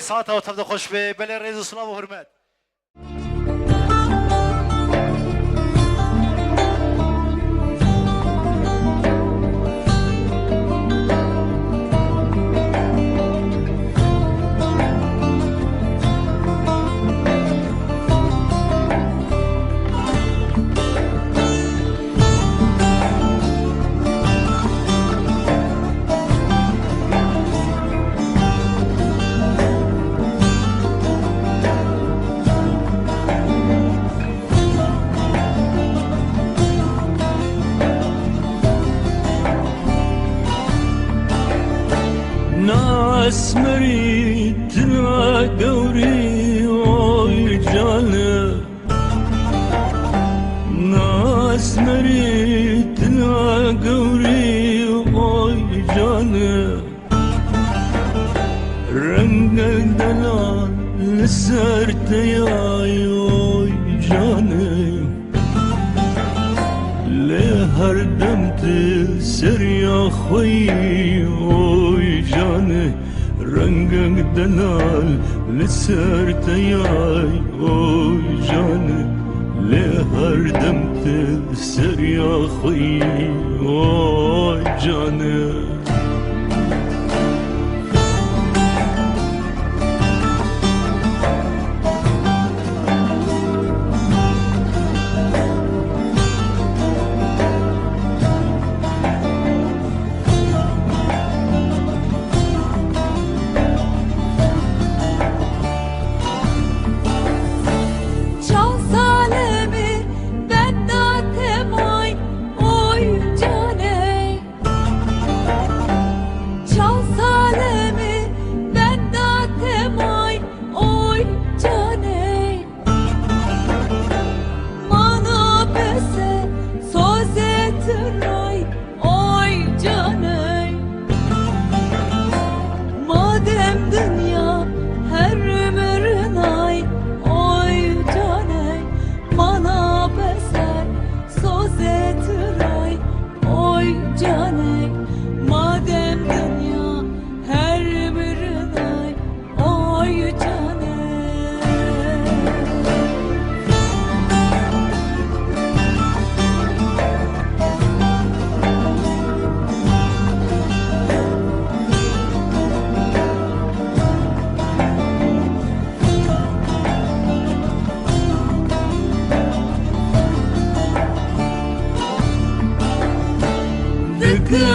ساعتها وتبدا خوش به بلا ريز وصلاه وحرمات. ناس مريتنا قوري وجانا ناس مريتنا قوري وجانا رنق الدلال لسرت يا وجانا ليه هردمت السر يا خوي وجاني رنقك دلال لسرت ياي وجاني ليه هردمت السر يا خوي وجاني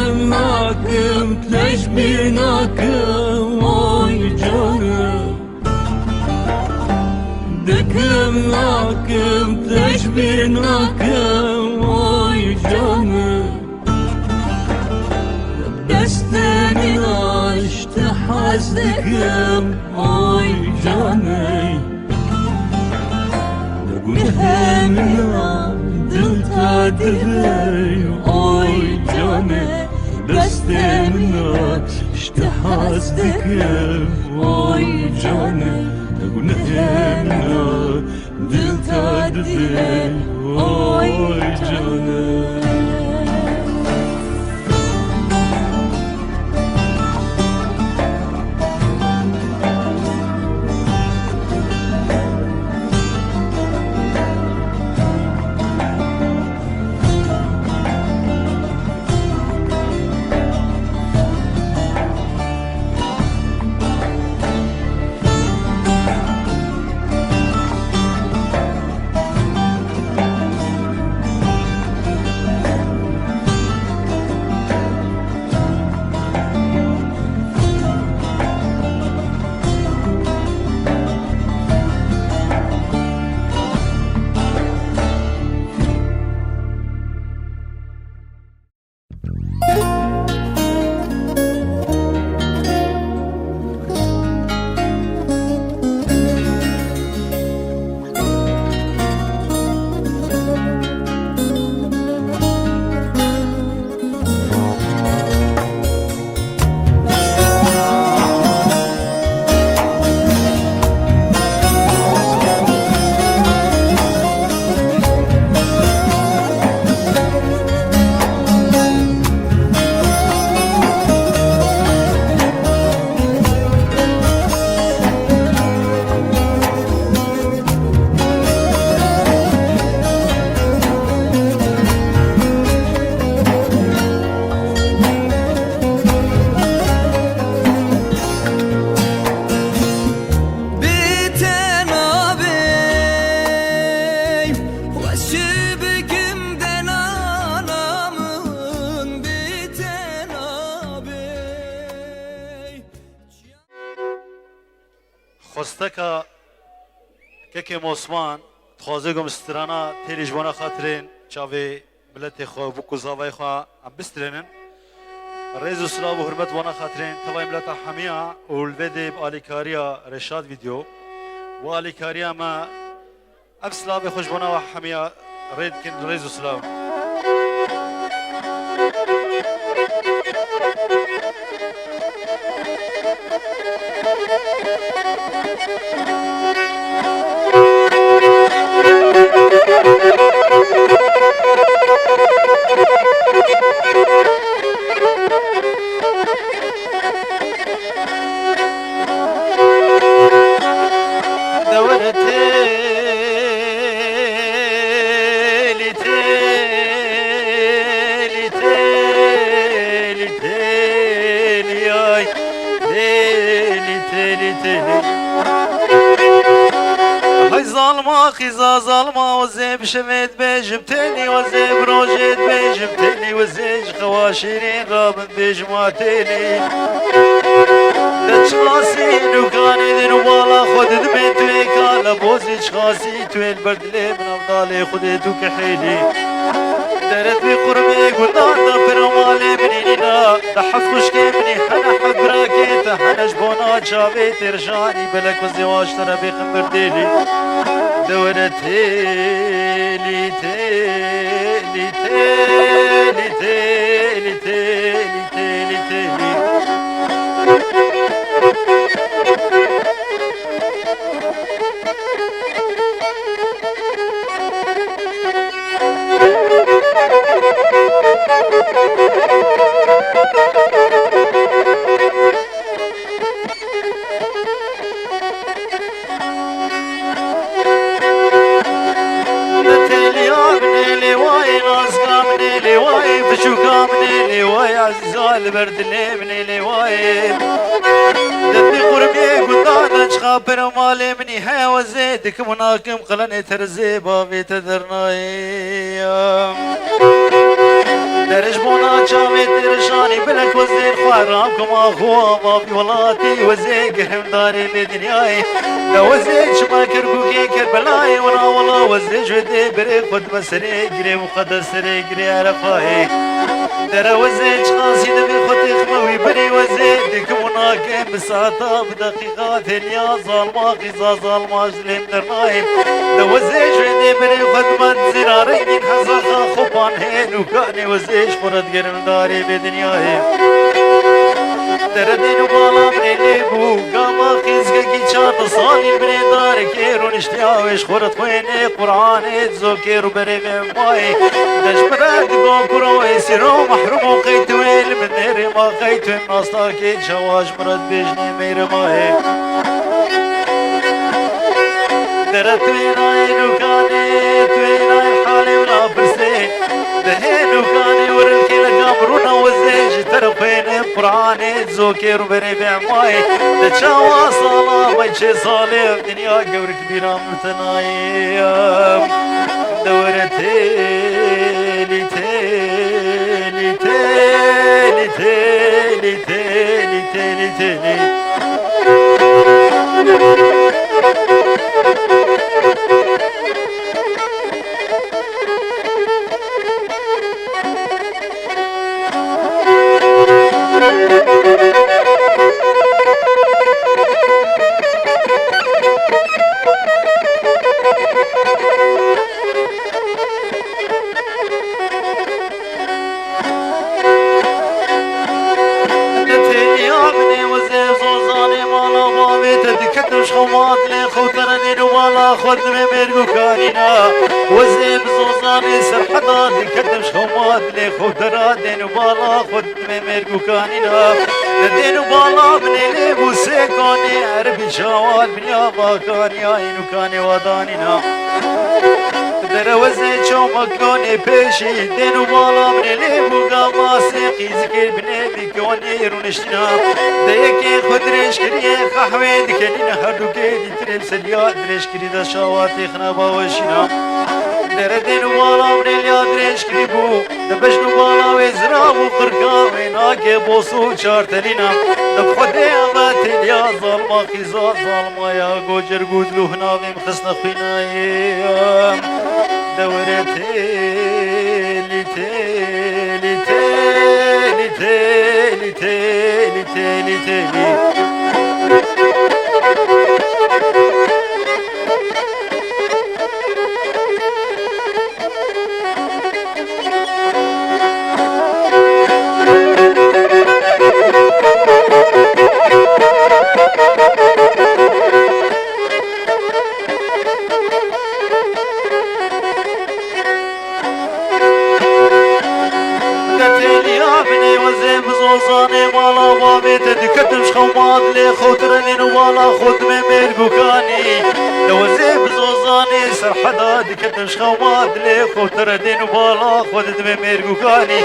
دكناكم تشبيناكم وجانا دكناكم تشبيناكم وجانا دستني عشت حسدكم وجانا نهمنا دلتا دلي وجانا دستنا اشتحاسدك وجانا نهمنا دلتا دلي وجانا خستکا که موسمان تخوازه گم سترانا تیلیش بنا خاطرین چاوی بلت خو بکو زاوی خو ام بسترنن رئیس السلام و حرمت بنا خاطرین توای ملت حمیا والفيدي باليكاريا رشاد فيديو واليكاريا ما ابسلام خوش بنا وحميا ريد كن رئيس السلام خيزا ظلمة وزيب شميت بيجبتني وزيب روجيت بيجبتني وزيج خواشيرين رابن بيجماتني دتشخاصين وكاني دين وبالا خود دمين توي كالا بوزي شخاصي توي البرد لي من افضالي خديتو كحيلي درت بقربي قلنا دبر مالي منينا دحف خشكي مني حنا حبراكي تحنا جبونا جابي ترجاني بلك وزواج ترى بخمر ديلي دورة تيلي تيلي تيلي تيلي تيلي تيلي تيلي البرد اللي مني لوايب دتني قربي قدانا شخابر مالي مني هيا وزيدك مناكم قلني ترزي بابي تذرناي درج بونا جامي ترشاني بلك وزير خوارامكم اخوة بابي ولاتي وزيق هم داري بدنياي لو وزيج ما كربوكي كربلاي وانا والله وزيج ودي بري خد بسري قري مقدس سري قري عرفاي درا وزيج خاصي دبي خطي خموي بري وزيدك مناكم بساطة بدقيقات يا ظالما قيزا ظالما جليم درنايم لو وزيج ودي بري خد من زرارين حزاخا خبان هين وكاني وزيج فرد قرم داري بدنياي دردين وبالا من اللي بو قاما خيزك كي شاط صالي من دار كيرو نشتياوش خورت خويني قرآن تزوكيرو بريم ماي دش برد بوكرو يسيرو محروم وقيت ويل من نيري ما قيت الناس تاكيد شواج مرد بيجني مير ماي درت ويناي وكاني تويناي حالي ولا برسين دهين وكاني ورلكي لقامرونا وزيج ترقين قرآني تزوكير وبري بعماي تشاوا صلاة ويشي صالح دنيا قبر كبيرة متنايم دورة تيلي تيلي تيلي تيلي تيلي تيلي تيلي شخوات لي خوترني ولا خدمي ميرقو كارينا وزيب زوزاني سرحدات كتب شخوات لي خوترني ولا خدمي ميرقو كارينا لدين وبالا من اللي بوسيكوني عربي شوال من يابا كاني عينو كاني ودانينا در وزن چومکانی پیشی دین و بالا من لیبوگا ماسی قیزکی بنی بیکونی رونشتنا دیکی خود رشکریه خحوی دکنین هر دو که دیترم سلیات رشکری دا شواتی خنابا وشینا دردين والا من اليادريش كذبو دبجن والا وزراب وقرقا ويناك بوسو شارتلينا دبخدي امات يا ظلمة خزا ظلمة يا قوجر قدلو هنا مخصنا خنايا دورتي لتي زاني مالا بابيت دكتم شخومات لي خوترنين والا خود ميرقو كاني لو زيب زوزاني سرحدا دكتم شخومات لي خوترنين والا خود ميرقو كاني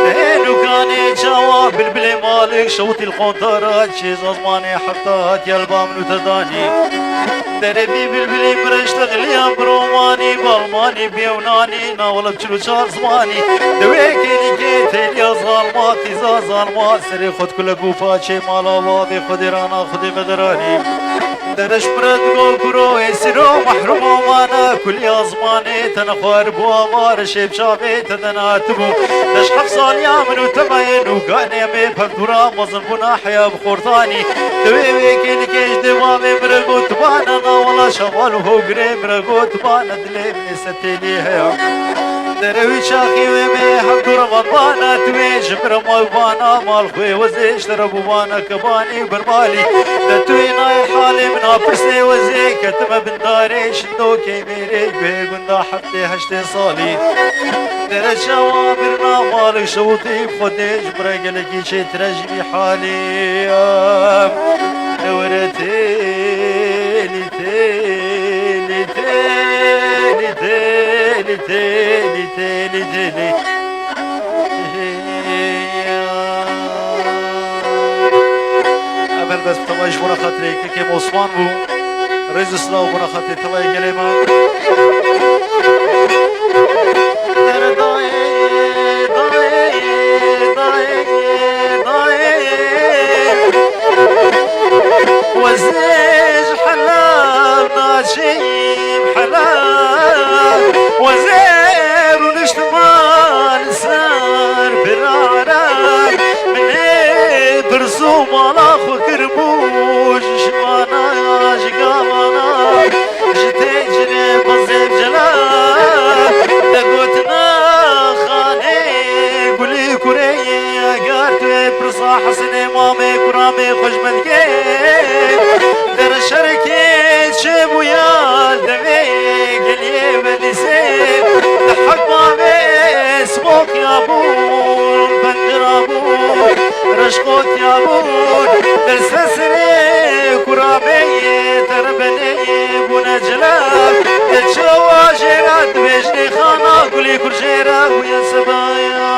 لينو كاني جوا بالبلي مالك شوتي القنطرات شي زماني حطات يا البامن تداني دربي بالبلي برشتغل يا بروماني بالماني بيوناني ناولب شلو شار زماني دويكي لقيت يا ظالماتي ظالمات سري خد كل قوفا شي مالا بابي خدي رانا خدي بدراني درش برد قول كرو يسرو محروم وانا كل يا زماني تنخوار بو امار شيب شابي تدناتبو دش حفصال يا منو تبين وقاني مي بكدورا مظن بنا حيا بخورتاني دويكي لقيت دوامي مرقو تبانا والله شغال وهو قريب رقوت بانا دليب نستيلي هيا دروي شاخي ومي حق رمضانا توي جبر مالبانا مال خوي وزيش تربو بانا كباني برمالي دتوي ناي حالي من ابرسي وزي كتم بن داري شندو كيميري بيقندا حفتي هشتي صالي در شوامرنا مالك شوطي بخدي جبر قلقي شي ترجمي حالي دورتي تالي أمل بس بتواجه بنا خاطري كيكي موسمان بو ريز سلاو بنا خاطري تواجه كلمة وزيج حلال ناشيم حلال وزير ونشتمان سار برارك من برسوم على خو كربوش شمانا شقامانا جتجري بزيب جلال دقوتنا خاني قولي كوري قارتي برصا حسني مامي كرامي خوش ملقين در شركي شبو يا دمي قلي بلسين لحق مامي سموك يا بون بندر ابون رشقوت يا بون در سسري كرامي تربني بون جلال تشوا جيرات بيجني خانا قولي كل جيرات ويا سبايا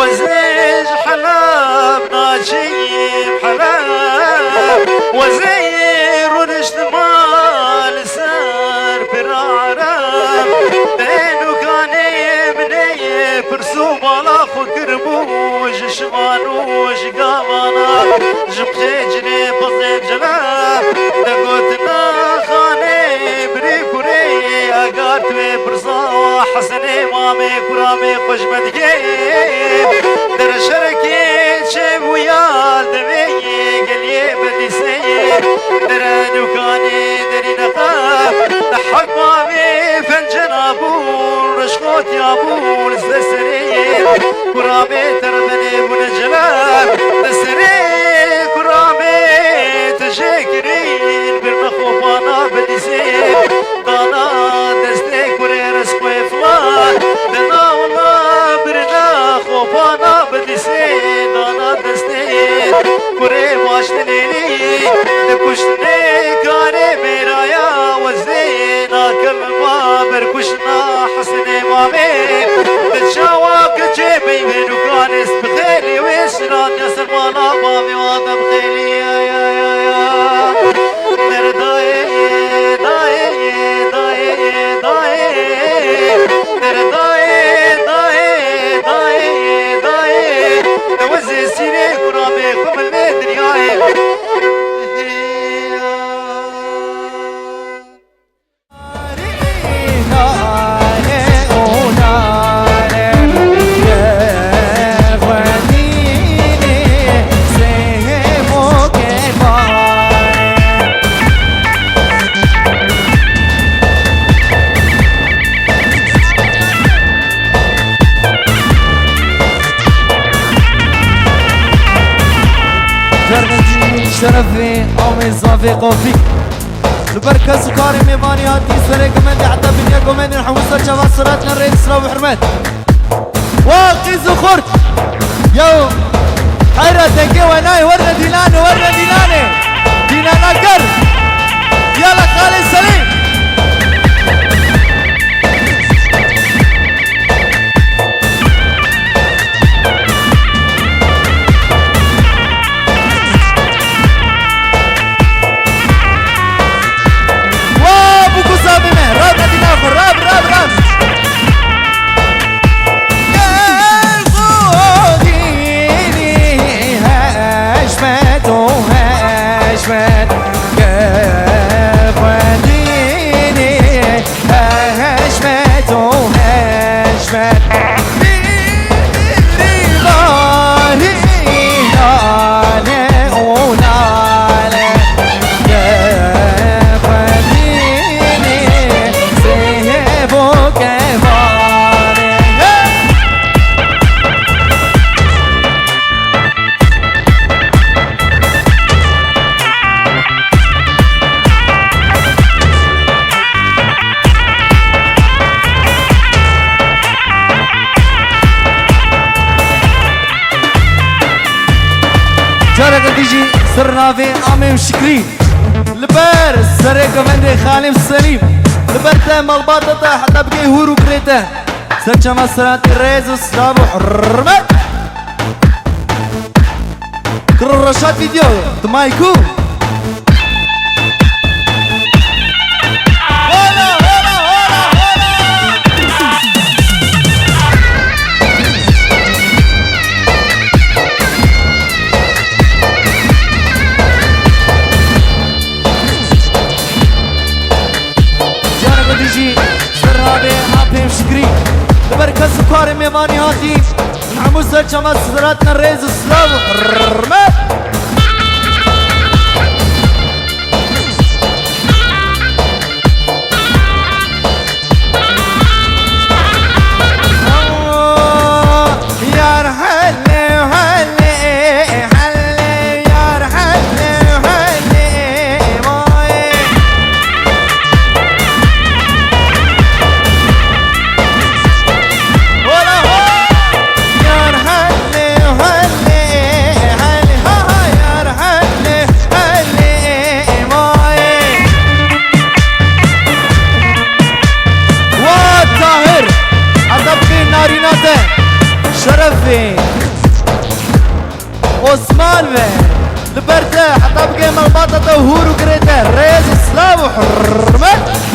وزيج حلاب ناجيب حلاب وزير ونشت مال سار برعرام بينو كاني مني برسوم على خو كربوش شمانوش قامانا جبتي جني بصيب جلاب دقوتنا خاني بريكو ري اقارت برصا حسني مامي كرامي خوش بدكي در شركي شب ويال دمي قلي بدي سيب در دكاني دري نخاف لحق مامي فنجن ابو رشقوت يا ابو السسري كرامي تربني ونجلاب تسري كرامي تشكرين بالمخوفانا بدي سيب دانا دستي كوري رسقوي فلان دنا والله برنا خوفانا بدي سيب دانا دستي كوري واشتني لي دكشتني كاري ميرايا وزينا كم ما بركشنا حسني مامي بتشاوك جيبي منو كانس بخيلي ويشران يا سلمانا مامي وانا بخيلي يا درداي داي داي داي درداي داي داي داي نوزي سيري كرامي خم المدنياي شرفي أمي صافي قوفي البركة سكاري ميماني هاتي سري قمندي حتى بنيا قمندي نحوصة شباب صلاتنا الرئيس سراو بحرمات واقي زخورت يو حيرة تنكي ويناي ورنا ديناني ورنا ديناني دينانا قر يلا خالي سليم راب راب راب قلبي هشمت وهشمت كيف وديني هشمت وهشمت جارك تيجي صرنا في عمي مشكرين لبر سريك مندي خالي السليم لبرته مالباطة حتى بقي هورو كريته سكشة مسرات الريز وسلاب وحرمت كرر رشاد فيديو تمايكو بركة سكاري ميماني هاتي نحموسة شمس صدراتنا الريز والسلام حرمت عثمان به لبرته حتى بقي ملبطة وهور وقريته رئيس اسلام وحرمت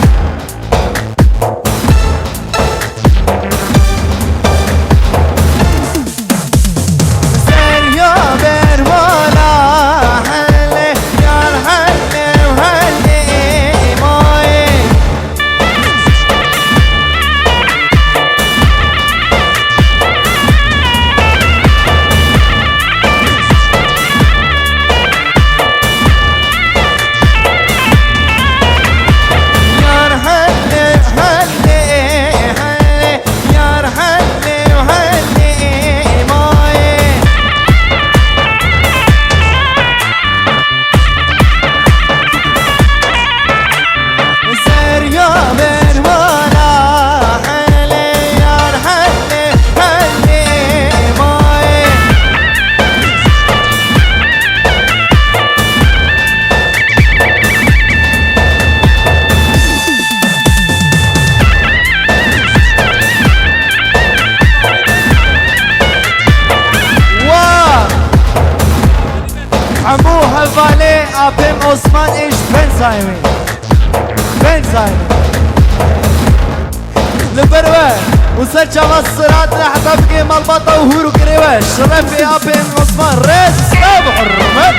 عموها الفالي ابيم عثمان ايش بن زايمي بن زايمي لبروه وسجل الصراط حتى بقي ملبطة وهورو قريبه شرفي ابيم عثمان ريس اسلام وحرمت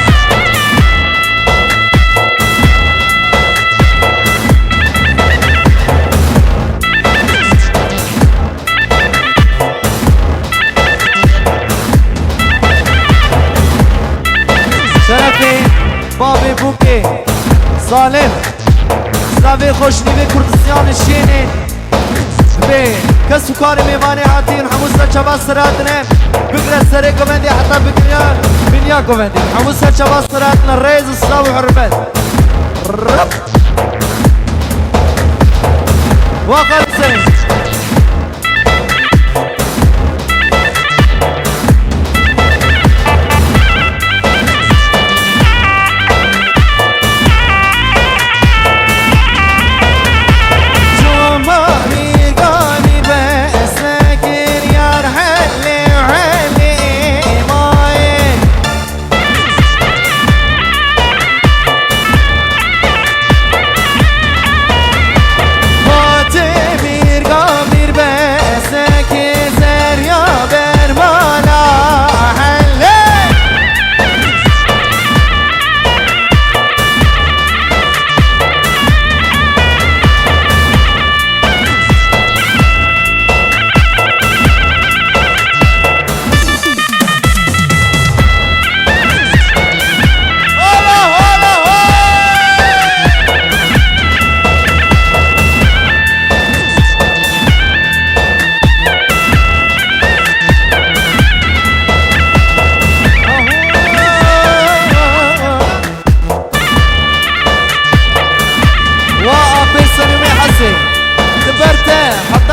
شرفي بابي بوكي سالم سلافي خوشني في كردستان الشيني بي كسو كاري ميماني هاتين حموسة شبا سراتنا بقرا سري كومندي حتى بنيا كومندي حموسة شبا سراتنا ريز السلام وحرمت رب وقال سين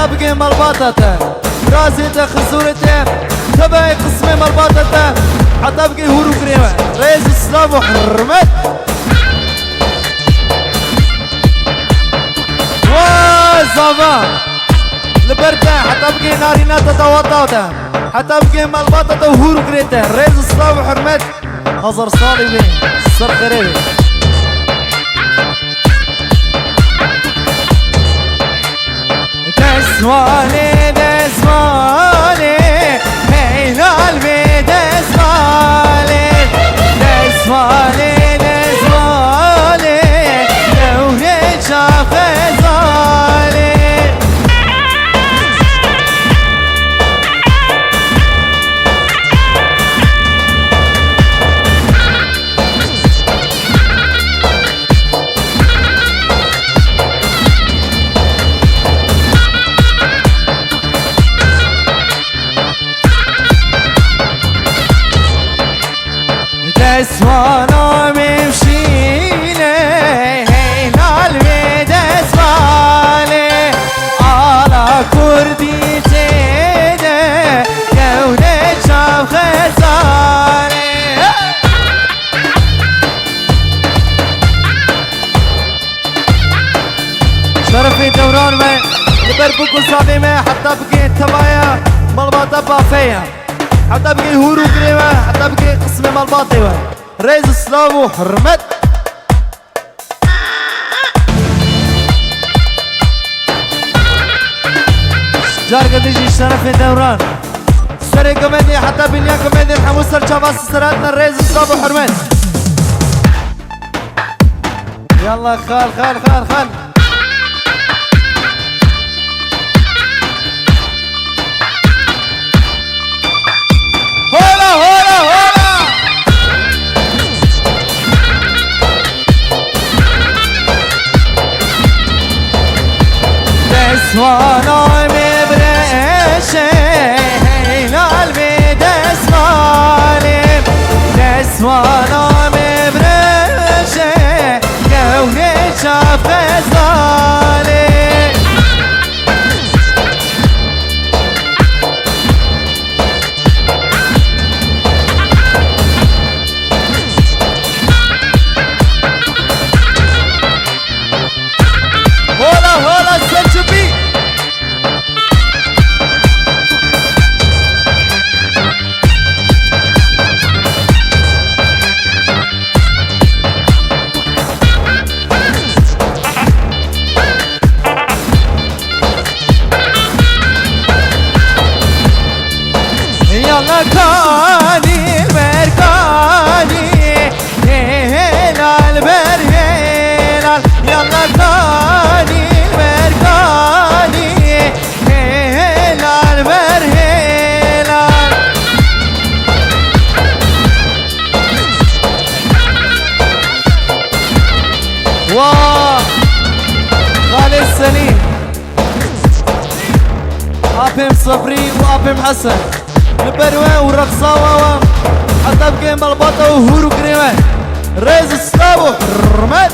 بقي ملبطته راسيته خسورته تبعي قسمي ملبطته حتى بقي هورو كريمه رئيس السلام وحرمت وزافا لبرته حتى بقي نارينا تتوضعته حتى بقي ملبطته وهورو كريته رئيس السلام وحرمت حضر صالبي سر قريبي دسمالي دسمالي هين قلبي دسمالي دسمالي دسمالي لو نشاف غزالي دسوانا ممشيلي هين قلبي دسمالي على كردي تيدي كوني شاف خزالي شرفي دوران ما لبربوك وصابي ما حتى بقيت تبايا ملبطة بافيا حتى بقي هورو كريمة حتى بقي قسم مال باطي ريز السلام وحرمت جار قد يجي شرف دوران سري كوميديا حتى بنيا كوميديا حموسر شباس سراتنا الريز السلام وحرمت يلا خال خال خال خال هولا هولا هولا دسوانا مبرشة قلبي دسواني دسوانا مبرشة قولي شاف غزالي هولا هولا سنجبي يلا كاني المركاني هلال برهلال يلا كاني المركاني هلال برهلال واه غالي السليم ابم صبري وابم حسن البروان والرقصاوة حتى بقيم بالبطة وهورو كريمان ريز السلام وحرمت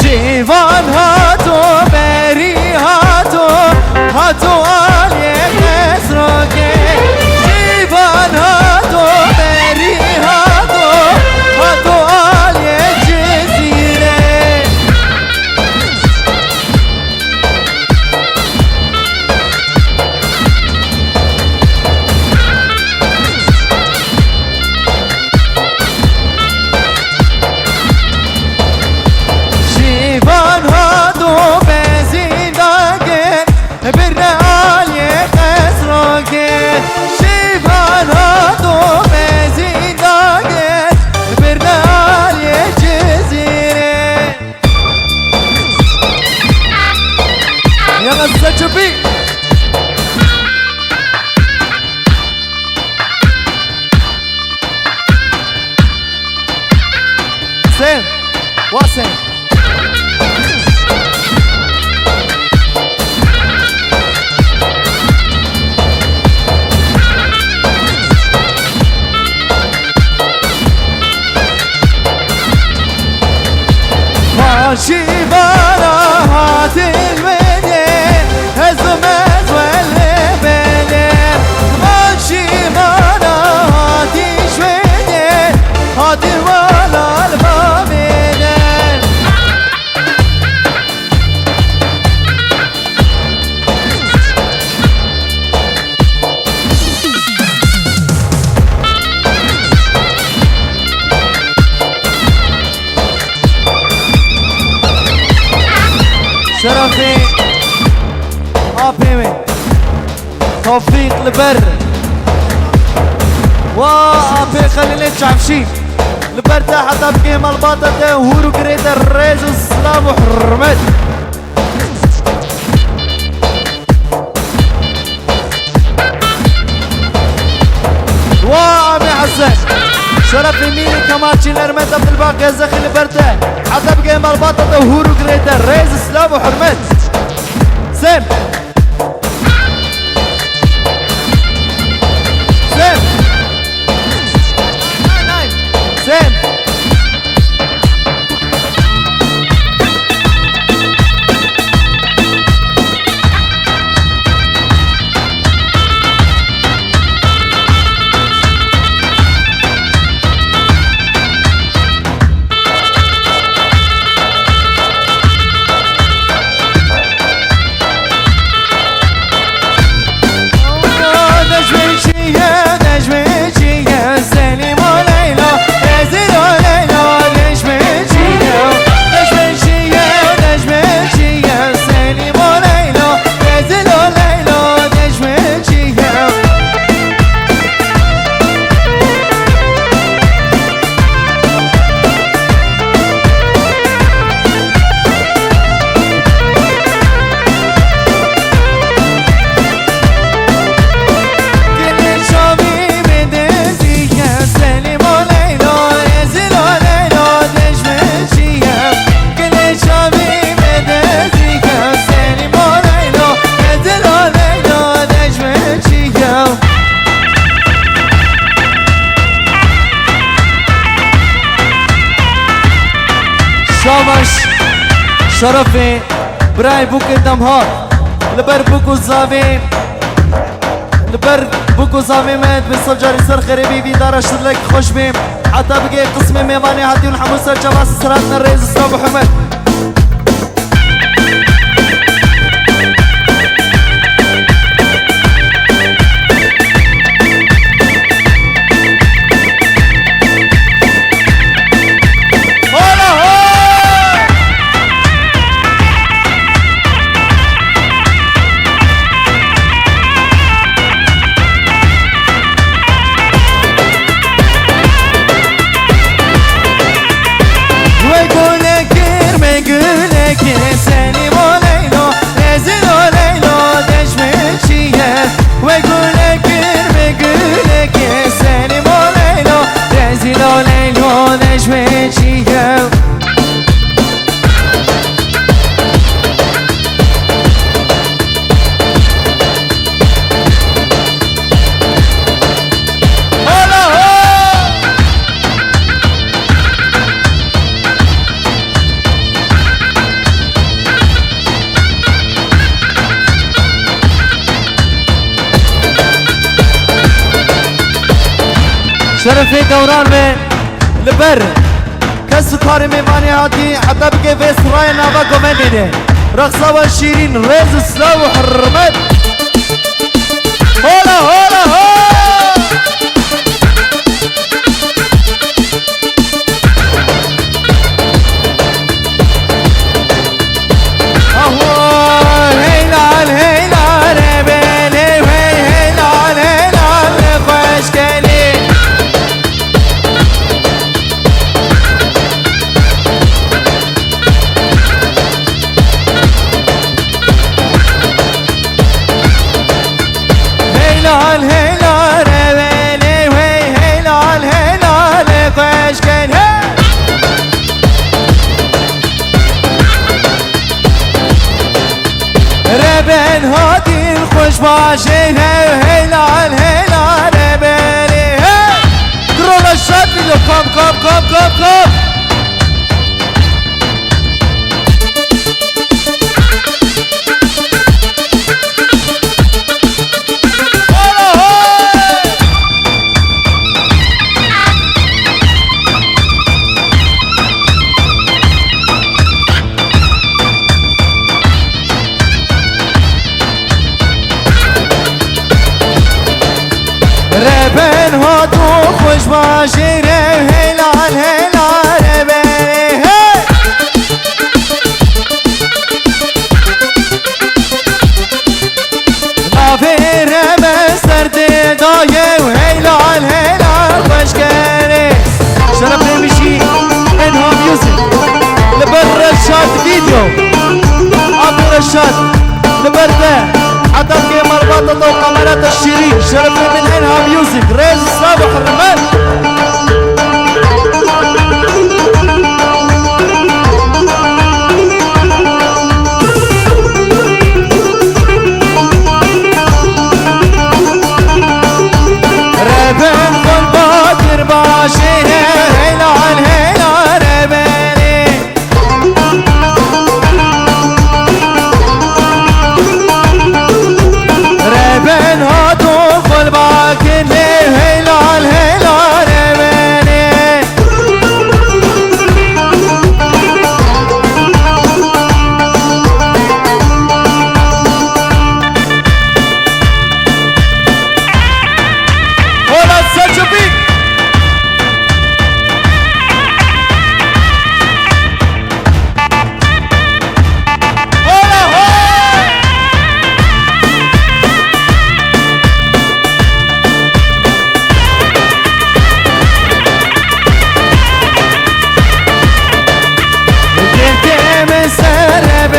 شيفان هاتو بري هاتو هاتو علي خسروكي شيفان هاتو بري هاتو هاتو علي جزيرة شيفان هاتو بنزين داقين بالرعالي خسروكين شيفان هاتو بنزين داقين بالرعالي جزيرة يلا السجبي سين واسين ماشي بلا هات المنين هزم واللي بينين ماشي بلا هات شوينين هات ولا البابينين شرفي ابيمي توفيق البر وابي خليل الجعفشي لبرتا حتى بقيم الباطة هورو قريت الريز والسلام وحرمت وامي حسن شرف يميني كماتشي نرمت عبد الباقي زخي لبرتا حتى بقيم الباطة هورو قريت الريز والسلام وحرمت سيم سيم سيم شرفي براي بوك دمهار لبر بوكو زافي لبر بوكو زافي مات بالصجاري سر خريبي في دار اشتر لك خوش بيم حتى بقي قسمي ميماني هاتي ونحمس الجواز سراتنا الرئيس اسلام محمد شرفي دوران من لبر كسكاري ميماني هاتي حتى بقي في سرايا نافا كوميدي رقصة والشيرين ريز سلو وحرمت هولا هولا هولا ربن هادي الخوش باجينا هلال هلال ربني درون الشاب اللي كم ربن هادو خوش باجينا هلال هلال ربني نافي رمز سردي دايه وهلال هلال خوش كاري شرف نمشي رشاد لبرده عطاك مربطة وقمرات الشيرين شرفنا من عينها ميوزك ريز صابح الرمال ربن قلبك باشي هلال هلال ربني ربن هاتو قلبك هلال هلال ربني ولا تسجبي ولا هو كنت مسرب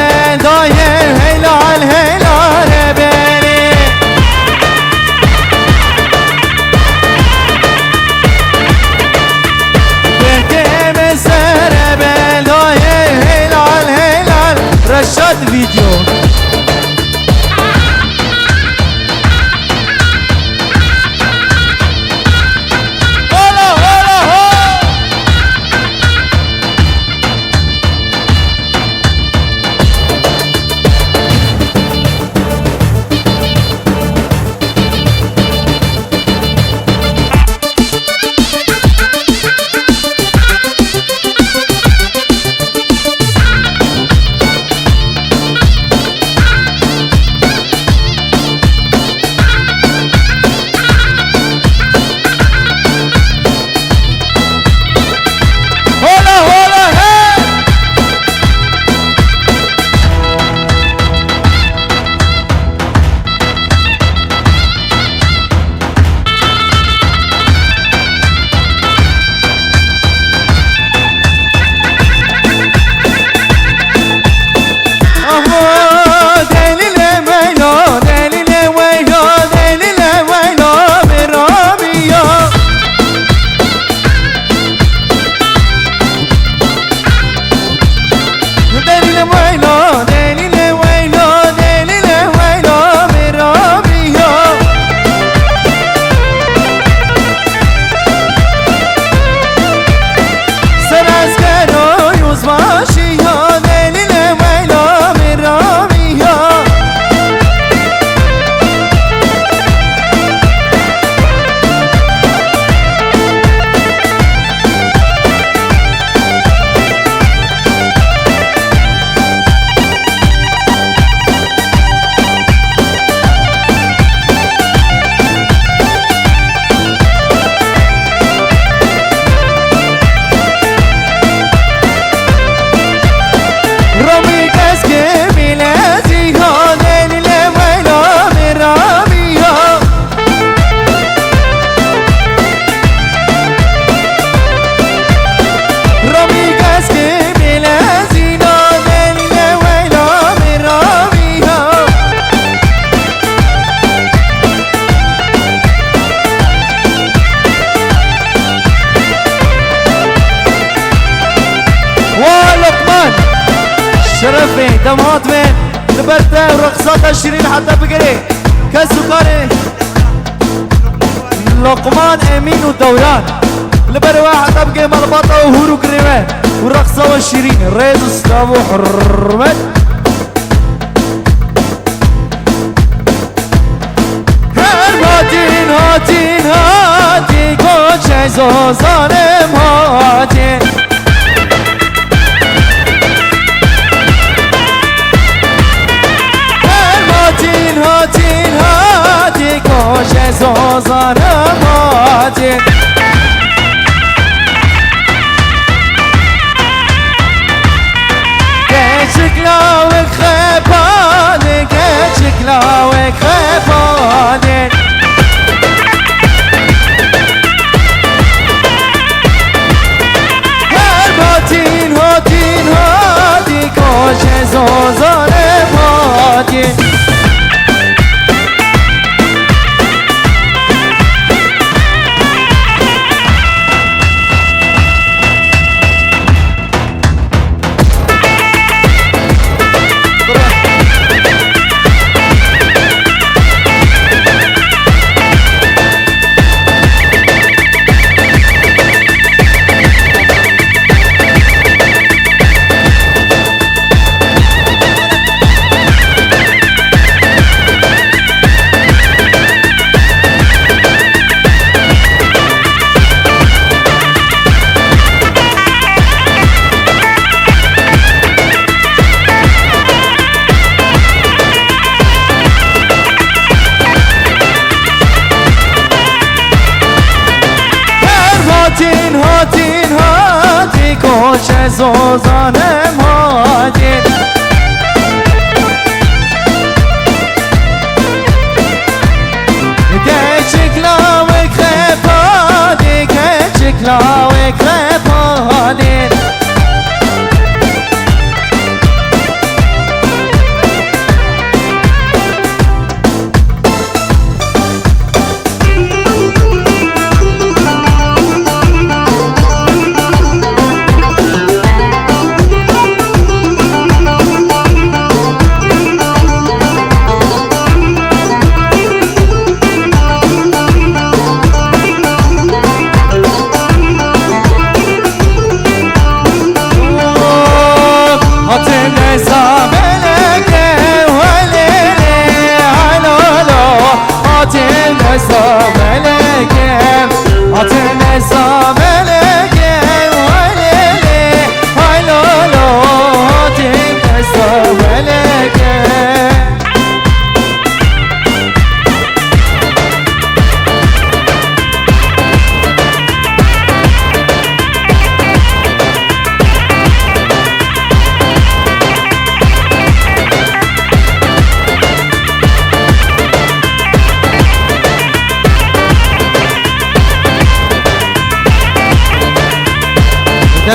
داير هلال هلال ربني كنت مسرب داير هلال هلال رشاد فيديو هلا هلا هو هلا هلا هي أهو دليل ويلو دليل ويلو دليل ويلو براميو دليل ويلو دليل ويلو دليل ويلو براميو سراسكرو يوزباشيو دليل ويلو براميو رامي كاسكي ميلازي هو دليل ويلو براميو رامي كاسكي ميلازي هو دليل ويلو براميو ولقمان شرفي دمهات من لبرته ورقصات الشيرين حتى بقري كالسكري لقمان امين ودوران لبر واحد ابقي ملبطه وهورو قريبه والرقصه والشيرين ريز استابو حرمت هاتين هاتين هاتين كوتش زوزانم هاتين هاتين هاتين هاتين كوش زوزانم هاتين كشكلاوك خيباني كشكلاوك خيباني هاتين هاتين هاتين كوش زوزانم هاتين زوزانم هادین کچکلاوک خپادی کچکلاوک خپادین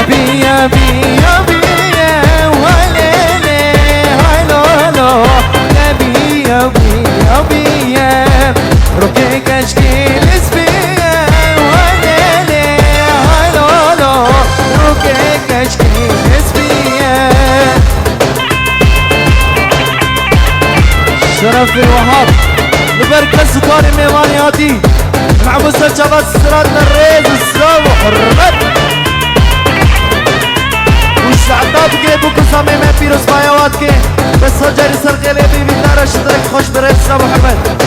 بيا بيا بيا وليلي هاي لولو بيا بيا بيا روكي كشكيل اسبيا وليلي هاي لولو روكي كشكيل اسبيا شرف الوهاب لبركة سكاري ميوانياتي مع مسلسلات سرادنا الريز السلام وحرمت سعداد که بکن سامی من پیروز بایوات که بس ها جاری سر قیلی بیبی دارش درک خوش بره اسلام محمد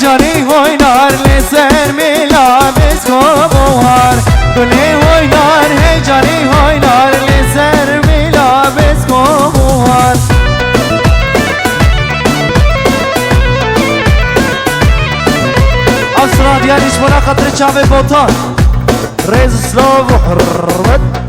جانی هوی نار لسر میلا بسکو بوار گلی هوی نار هی جانی هوی نار لسر میلا بسکو بوار اسرا دیاریش برا خاطر چاوه بوتان ریز سلو و حرمت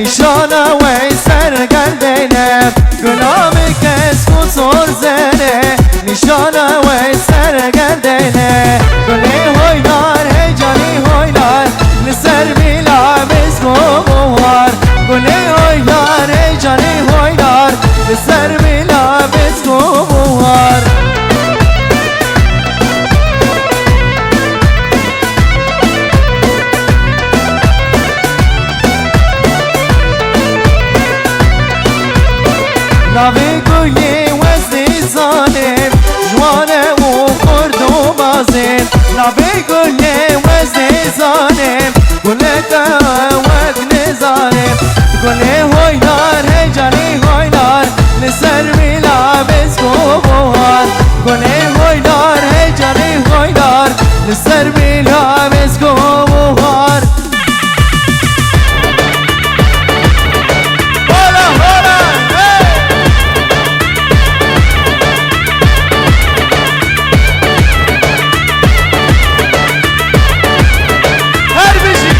نشانه وی سرگردینه گلاب کسکو سر زنه نشانه وی سرگردینه گلی هوی نار هی جانی هوی نار لسر میلا بسکو بوار گلی هوی نار هی جانی هوی نار لسر میلا بسکو بلا مسكوبوهار كوني هويدار هيجاني هويدار لسر بلا مسكوبوهار هلا هلا هربشي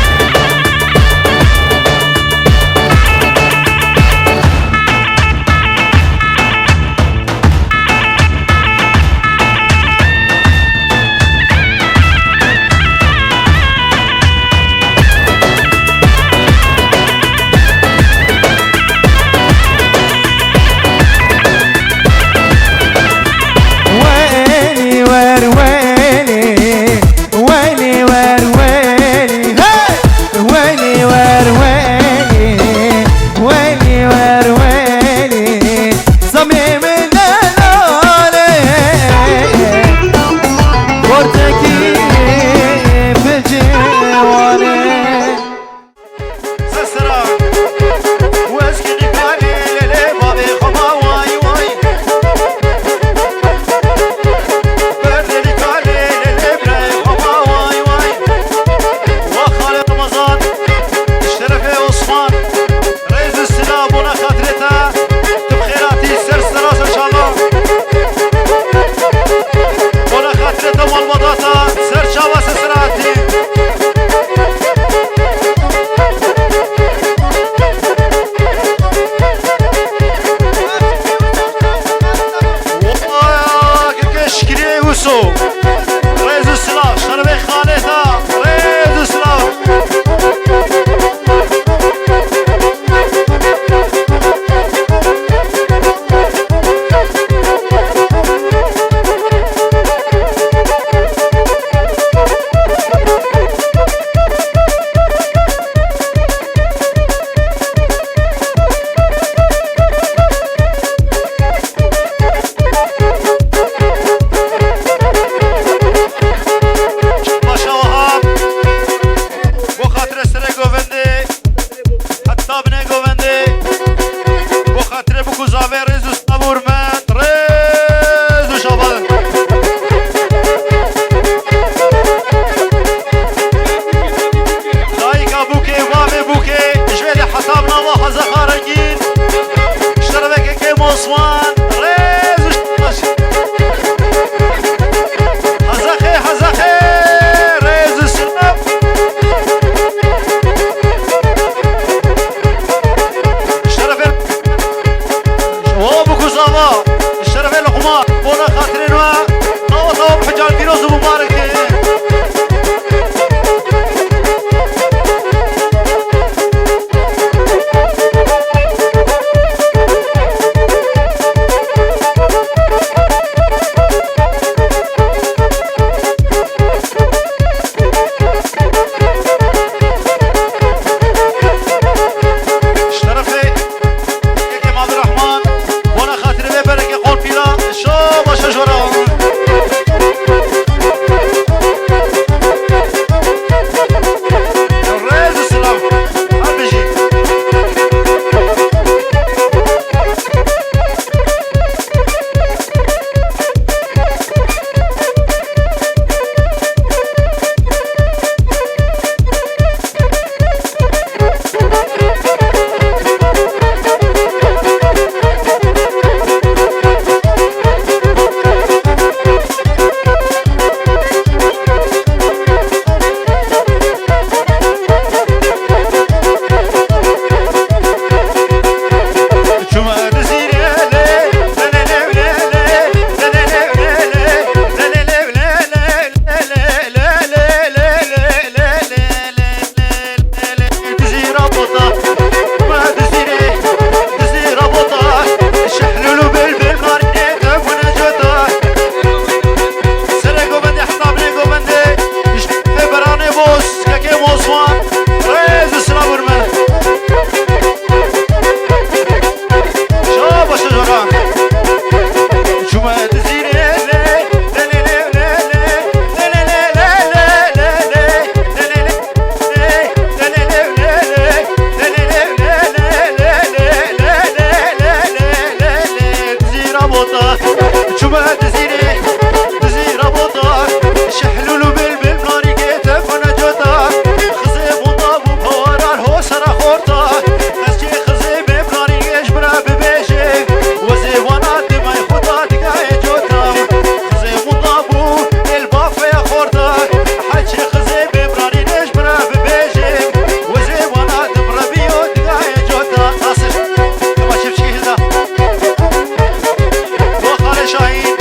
بوطا شوما تزيني تزير بوطا شحلولو بالبل ناري كيتف ونجوتا خزيب وطابو بهوران هو سرا خورتا خزجي خزيب بناري يجبرا ببيشي وزيب ونات ما يخوطا تقاي جوتا خزيب وطابو البافا يا خورتا حجي خزيب بناري يجبرا ببيشي وزيب ونات مربيو تقاي جوتا ناصر كما شفت شي هذا وخالي شاهين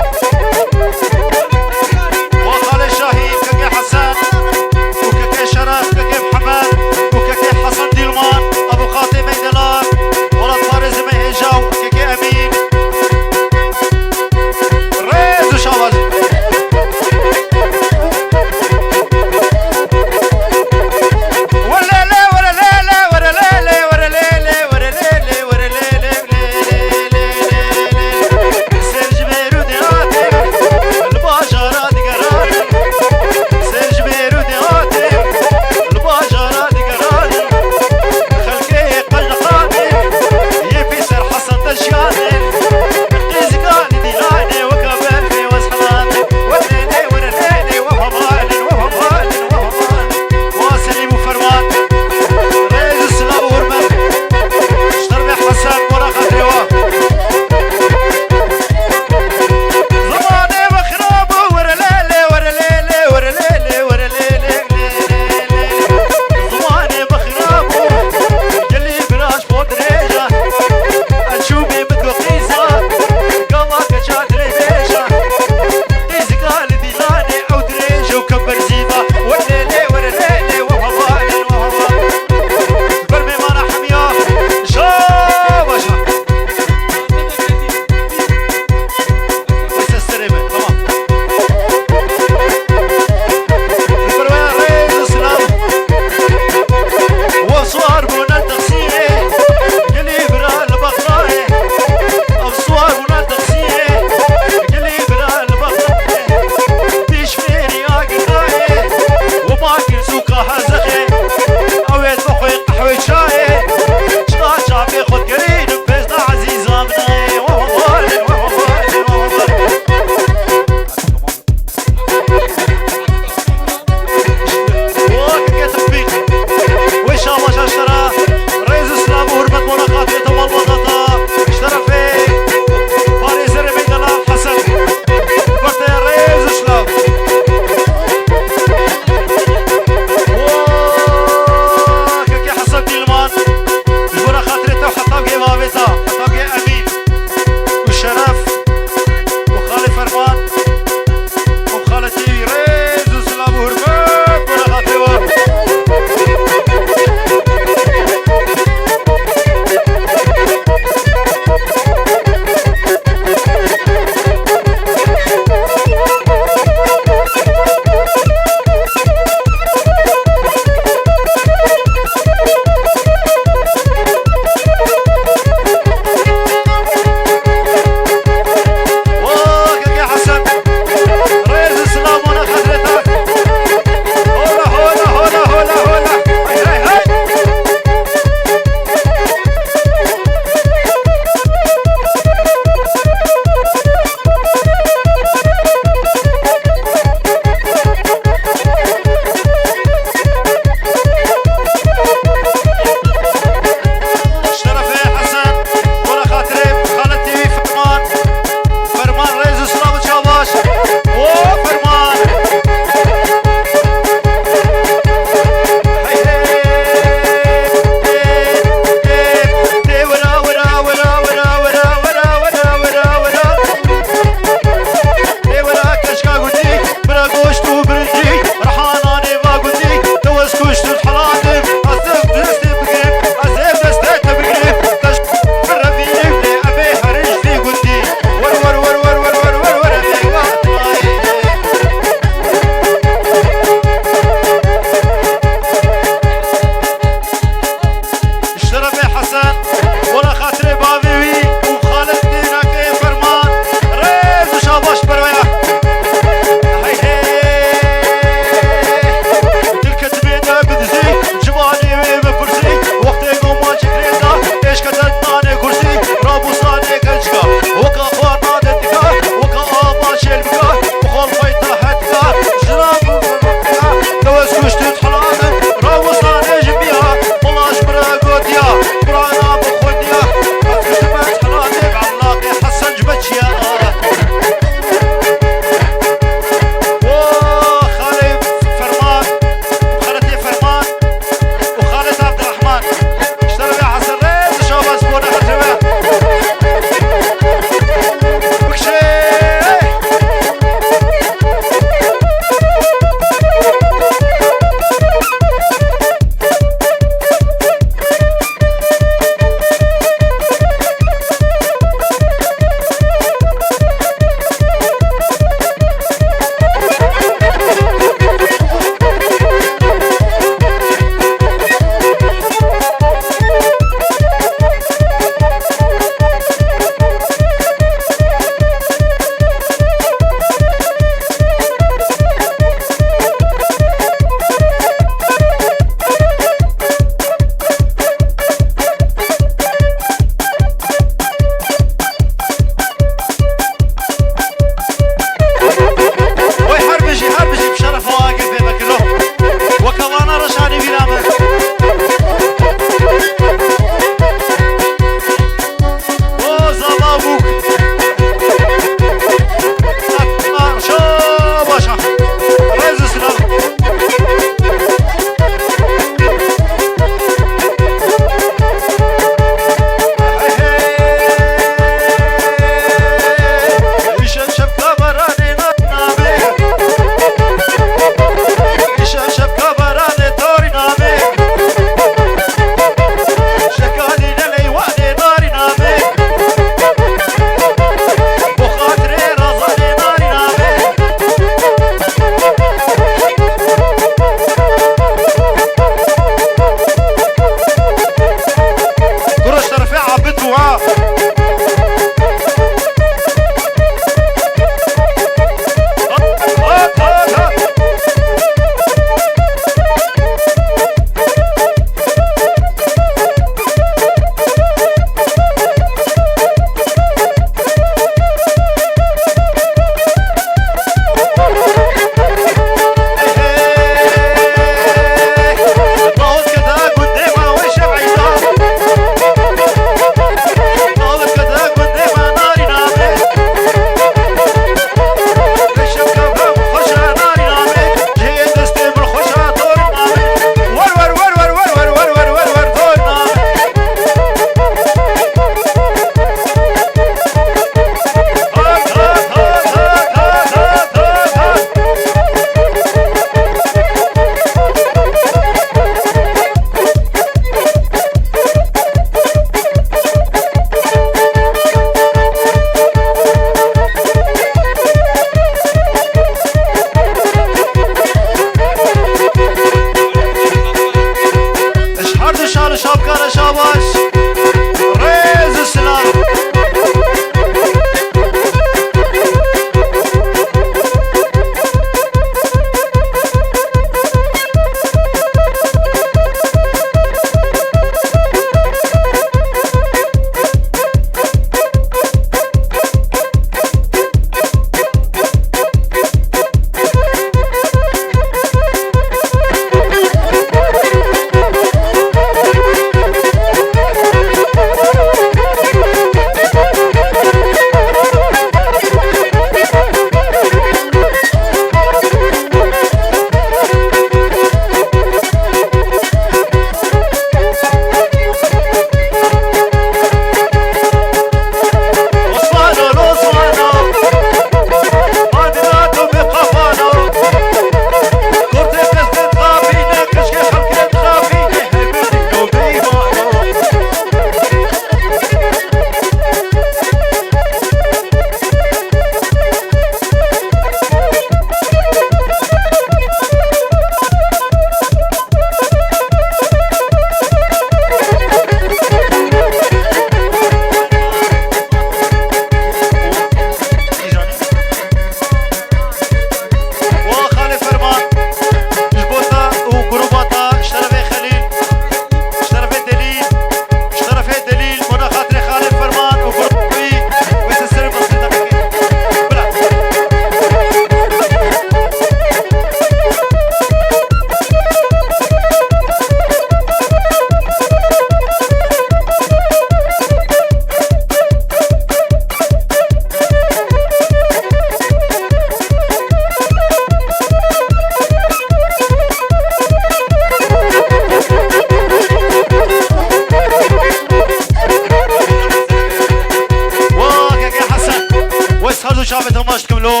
شعبتهم باش تكملوا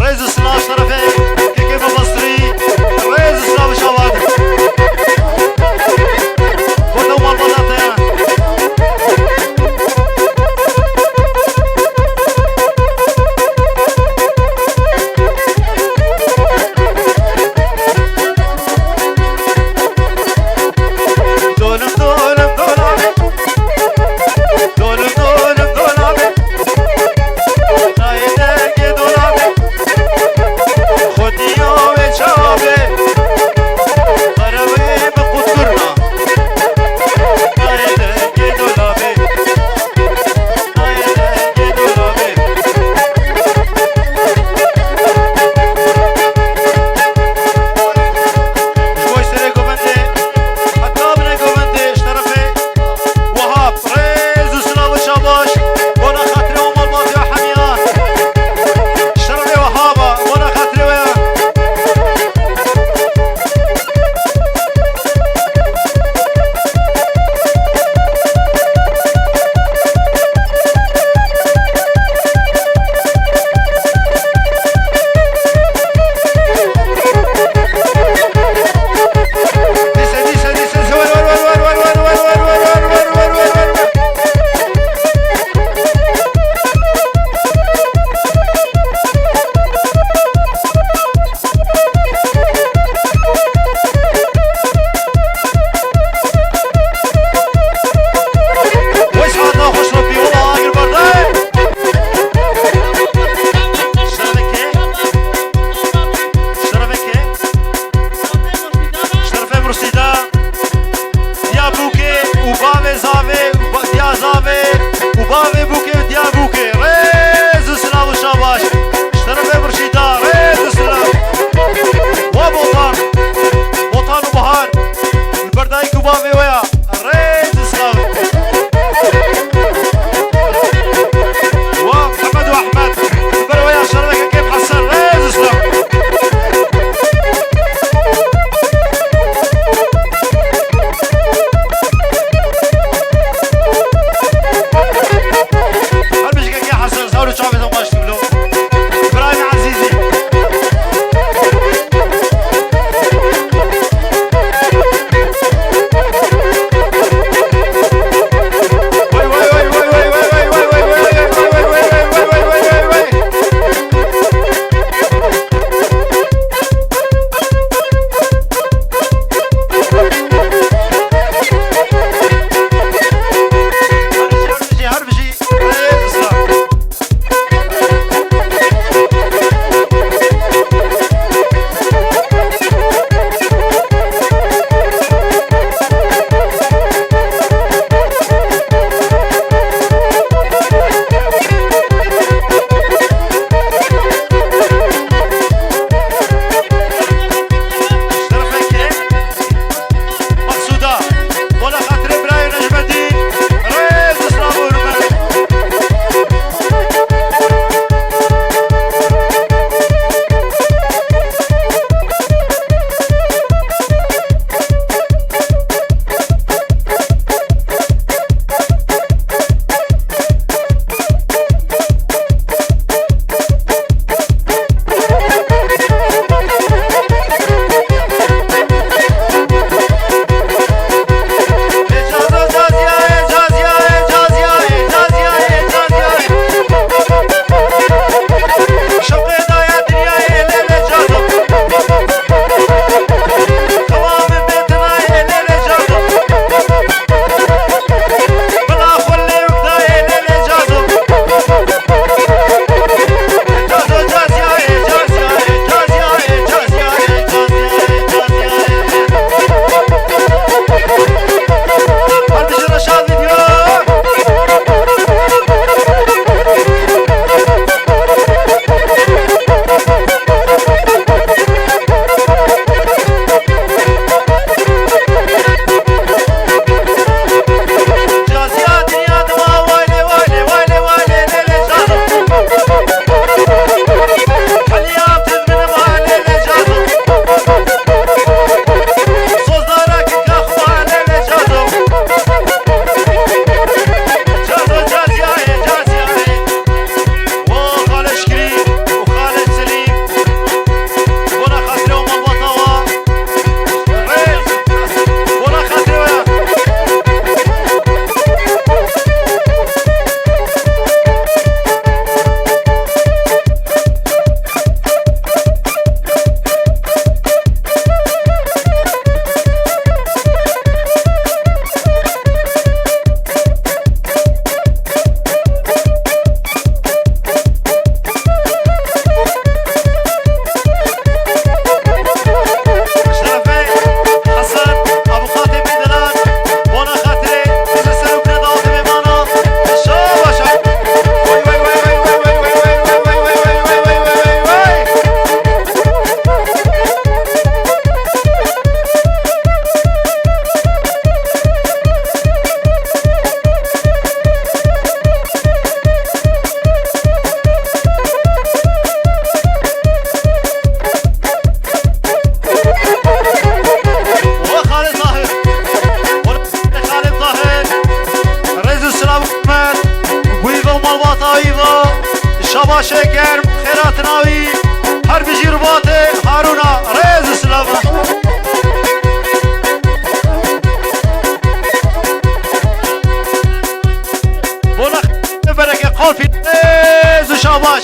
رئيس السلاش طرفي كيف مصري رئيس السلاش شعبات كلهم مال بلاطة باشه گرم خیرات ناوی هر بجی رباطه هارونا ریز سلامه بولا برکه قافی ریز و شاباش